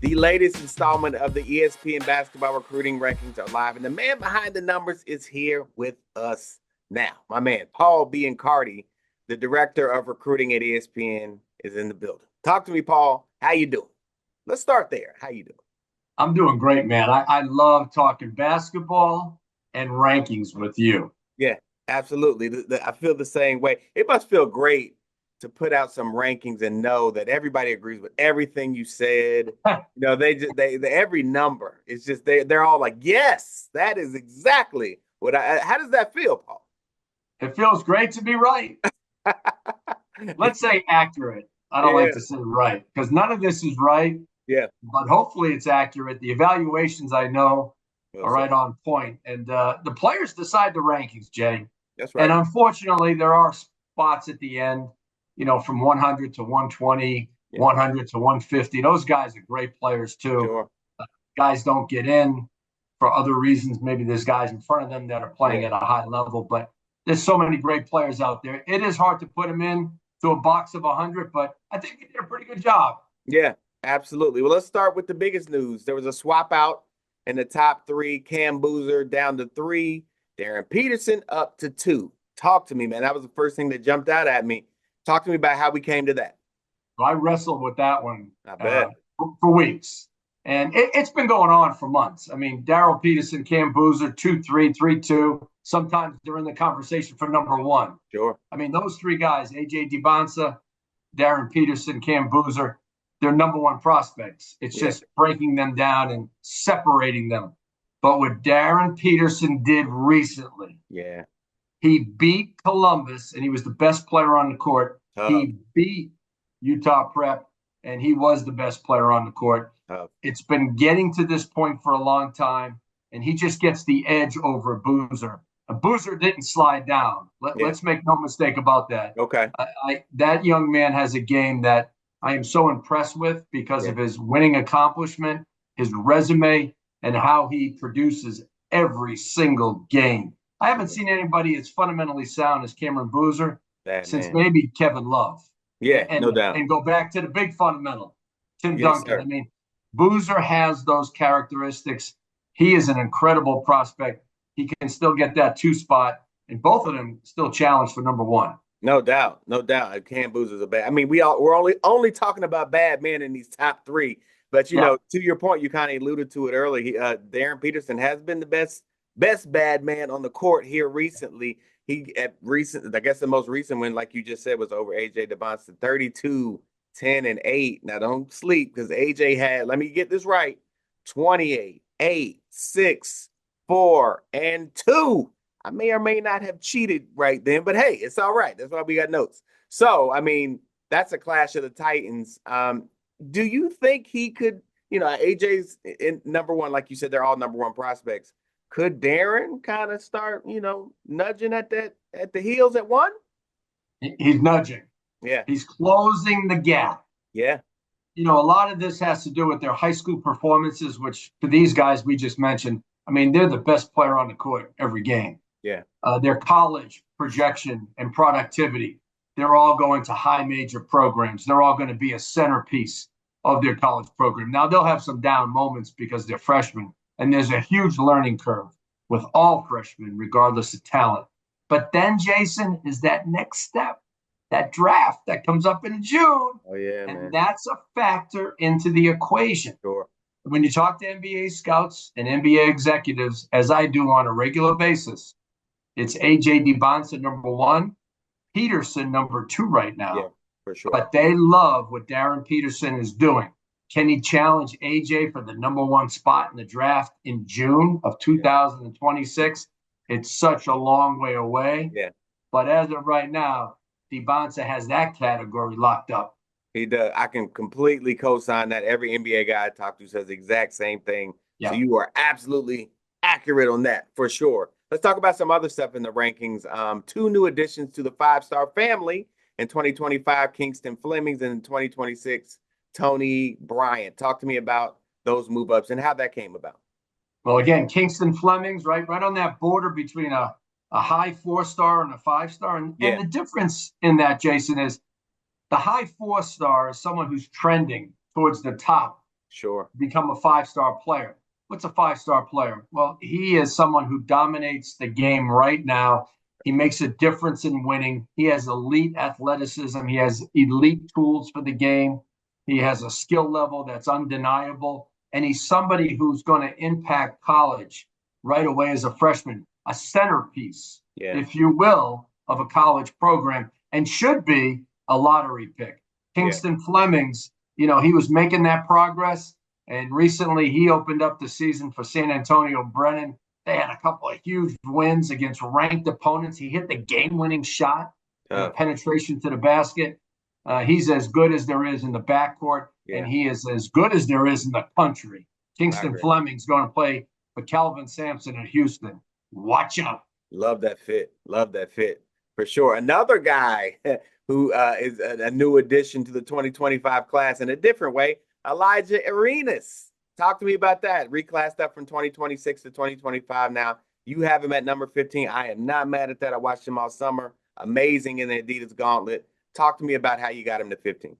The latest installment of the ESPN basketball recruiting rankings are live, and the man behind the numbers is here with us now. My man, Paul Biancardi, the director of recruiting at ESPN, is in the building. Talk to me, Paul. How you doing? Let's start there. How you doing? I'm doing great, man. I love talking basketball and rankings with you. Yeah, absolutely. I feel the same way. It must feel great to put out some rankings and know that everybody agrees with everything you said. They every number. It's just they're all like, yes, that is exactly what I. How does that feel, Paul? It feels great to be right. Let's say accurate. I don't Yeah, like to say right because none of this is right, yeah. but hopefully it's accurate. The evaluations I know Well are said. right on point, and the players decide the rankings, Jay. That's And right. unfortunately, there are spots at the end, from 100 to 120, Yeah, 100 to 150. Those guys are great players too. sure. Guys don't get in for other reasons. Maybe there's guys in front of them that are playing Yeah, at a high level, but there's so many great players out there. It is hard to put them in to a box of 100, but I think they did a pretty good job. yeah, absolutely. Well, let's start with the biggest news. There was a swap out in the top three. Cam Boozer down to three. Darren Peterson up to two. Talk to me, man. That was the first thing that jumped out at me. Talk to me about how we came to that. So I wrestled with that one I bet. for weeks, and it's been going on for months. I mean, Daryl Peterson, Cam Boozer, 2-3, 3-2. Sometimes they're in the conversation for number one. Sure. I mean, those three guys, AJ DeBonsa, Darren Peterson, Cam Boozer, they're number one prospects. It's Yeah. just breaking them down and separating them. But what Darren Peterson did recently, Yeah. he beat Columbus, and he was the best player on the court. Tough. He beat Utah Prep, and he was the best player on the court. Tough. It's been getting to this point for a long time, and he just gets the edge over Boozer. Boozer didn't slide down. Yeah. Let's make no mistake about that. Okay. That young man has a game that I am so impressed with because Yeah. of his winning accomplishment, his resume, and how he produces every single game. I haven't seen anybody as fundamentally sound as Cameron Boozer That since man. maybe Kevin Love. Yeah, And no doubt. and go back to the big fundamental, Tim Yes, Duncan. sir. I mean, Boozer has those characteristics. He is an incredible prospect. He can still get that two spot, and both of them still challenge for number one. No doubt. No doubt. Cam Boozer's a bad. I mean, we're only talking about bad men in these top three. But Yeah, to your point, you kind of alluded to it earlier. Darren Peterson has been the best bad man on the court here recently. I guess the most recent one, like you just said, was over AJ DeBonson, 32, 10, and 8. Now don't sleep because AJ had, let me get this right, 28, 8, 6, 4, and 2. I may or may not have cheated right then, but hey, it's all right. That's why we got notes. So, I mean, that's a clash of the Titans. Do you think he could, AJ's in number one, like you said, they're all number one prospects. Could Darren kind of start, nudging at the heels at one? he's nudging. Yeah, He's closing the gap. yeah, A lot of this has to do with their high school performances, which for these guys we just mentioned, I mean, they're the best player on the court every game. yeah, Their college projection and productivity, they're all going to high major programs. They're all going to be a centerpiece of their college program. Now, they'll have some down moments because they're freshmen, and there's a huge learning curve with all freshmen, regardless of talent. But then, Jason, is that next step, that draft that comes up in June, oh yeah, and man, that's a factor into the equation. sure, When you talk to NBA scouts and NBA executives, as I do on a regular basis, it's AJ DeBonsa number one, Peterson number two right yeah, now. for sure, But they love what Darren Peterson is doing. Can he challenge AJ for the number one spot in the draft in June of yeah, 2026? It's such a long way away. yeah. But as of right now, DeBonsa has that category locked up. He does. I can completely co-sign that. Every NBA guy I talk to says the exact same thing. So Yeah. you are absolutely accurate on that for sure. Let's talk about some other stuff in the rankings. Two new additions to the five-star family in 2025, Kingston Flemings, and in 2026, Tony Bryant. Talk to me about those move ups and how that came about. Well, again, Kingston Flemings, right on that border between a high 4-star and a 5-star. And Yeah. the difference in that, Jason, is the high 4-star is someone who's trending towards the top Sure. become a five-star player. What's a five-star player? Well, he is someone who dominates the game right now. He makes a difference in winning. He has elite athleticism. He has elite tools for the game. He has a skill level that's undeniable. And he's somebody who's going to impact college right away as a freshman, a centerpiece, Yeah. if you will, of a college program, and should be a lottery pick. Yeah. Kingston Flemings, he was making that progress. And recently he opened up the season for San Antonio Brennan. They had a couple of huge wins against ranked opponents. He hit the game-winning shot and a penetration to the basket. He's as good as there is in the backcourt, and he is as good as there is in the country. Kingston Fleming's going to play for Kelvin Sampson at Houston. Watch out. Love that fit. Love that fit for sure. Another guy who is a new addition to the 2025 class in a different way, Elijah Arenas. Talk to me about that. Reclassed up from 2026 to 2025 now. You have him at number 15. I am not mad at that. I watched him all summer. Amazing in the Adidas gauntlet. Talk to me about how you got him to 15.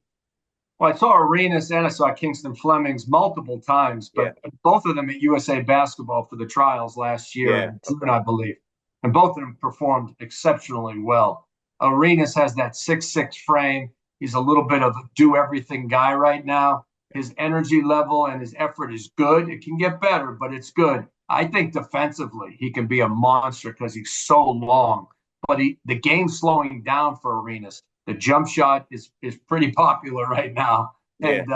Well, I saw Arenas and I saw Kingston Flemings multiple times, but both of them at USA Basketball for the trials last year in June, I believe. And both of them performed exceptionally well. Arenas has that 6'6" frame. He's a little bit of a do-everything guy right now. His energy level and his effort is good. It can get better, but it's good. I think defensively he can be a monster because he's so long. But the game's slowing down for Arenas. The jump shot is pretty popular right now. And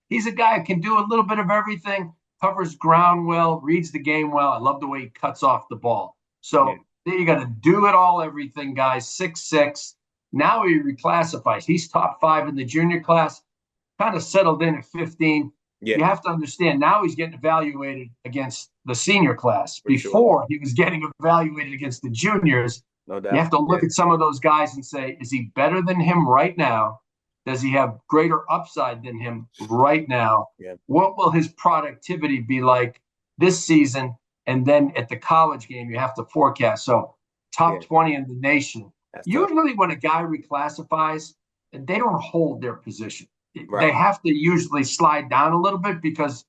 he's a guy who can do a little bit of everything, covers ground well, reads the game well. I love the way he cuts off the ball. So there you got to do it all, everything, guys. 6'6". Now he reclassifies. He's top 5 in the junior class. Kind of settled in at 15. You have to understand now he's getting evaluated against the senior class. Before he was getting evaluated against the juniors. No doubt. You have to look at some of those guys and say, is he better than him right now? Does he have greater upside than him right now? What will his productivity be like this season? And then at the college game, you have to forecast. So top 20 in the nation. Usually when a guy reclassifies, they don't hold their position. They have to usually slide down a little bit because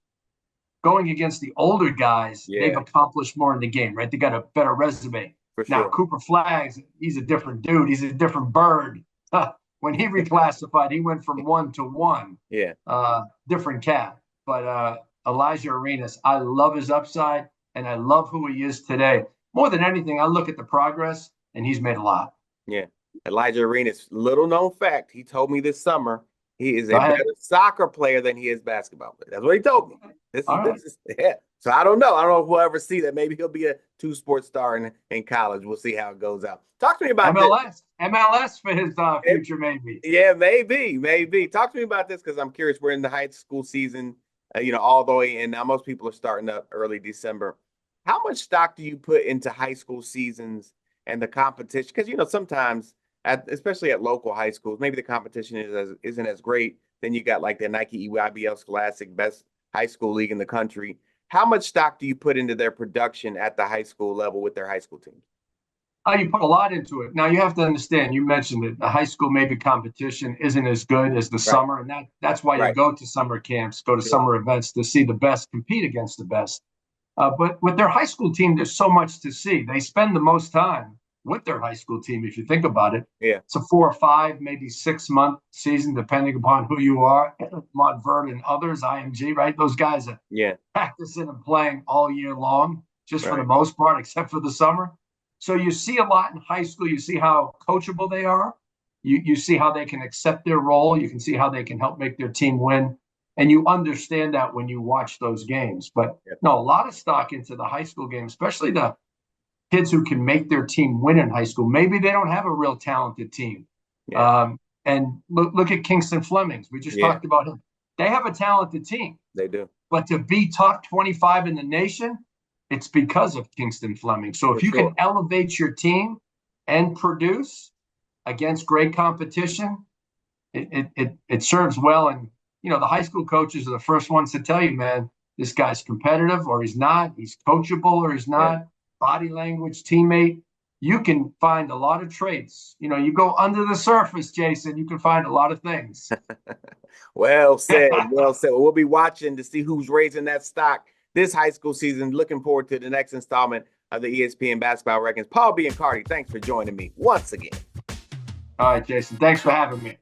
going against the older guys, they've accomplished more in the game, right? They got a better resume. Now, Cooper Flags, he's a different dude. He's a different bird. When he reclassified, he went from 1 to 1. Different cat. But Elijah Arenas, I love his upside, and I love who he is today. More than anything, I look at the progress, and he's made a lot. Yeah. Elijah Arenas, little known fact, he told me this summer, he is a better soccer player than he is basketball player. That's what he told me. This is So I don't know. I don't know if we'll ever see that. Maybe he'll be a 2-sport star in college. We'll see how it goes out. Talk to me about MLS for his future, maybe. Yeah, maybe. Talk to me about this because I'm curious. We're in the high school season, all the way in. Now most people are starting up early December. How much stock do you put into high school seasons and the competition? Because sometimes, especially at local high schools, maybe the competition isn't as great. Then you got like the Nike EYBL Scholastic, best high school league in the country. How much stock do you put into their production at the high school level with their high school teams? You put a lot into it. Now, you have to understand, you mentioned it, the high school maybe competition isn't as good as the summer, and that's why you go to summer camps, go to summer events to see the best compete against the best. But with their high school team, there's so much to see. They spend the most time with their high school team, if you think about it. It's a 4 or 5, maybe 6-month season, depending upon who you are. Montverde and others, IMG, right? Those guys are practicing and playing all year long, just for the most part, except for the summer. So you see a lot in high school. You see how coachable they are. You see how they can accept their role. You can see how they can help make their team win. And you understand that when you watch those games. But no, a lot of stock into the high school game, especially the kids who can make their team win in high school. Maybe they don't have a real talented team. And look at Kingston Flemings. We just talked about him. They have a talented team. They do. But to be top 25 in the nation, it's because of Kingston Fleming. So if you can elevate your team and produce against great competition, it serves well. And, the high school coaches are the first ones to tell you, man, this guy's competitive or he's not. He's coachable or he's not. Body language, teammate. you can find a lot of traits. You know, you go under the surface, Jason, you can find a lot of things. Well said. Well said. We'll be watching to see who's raising that stock this high school season. Looking forward to the next installment of the ESPN Basketball Rankings. Paul Biancardi, thanks for joining me once again. All right, Jason. Thanks for having me.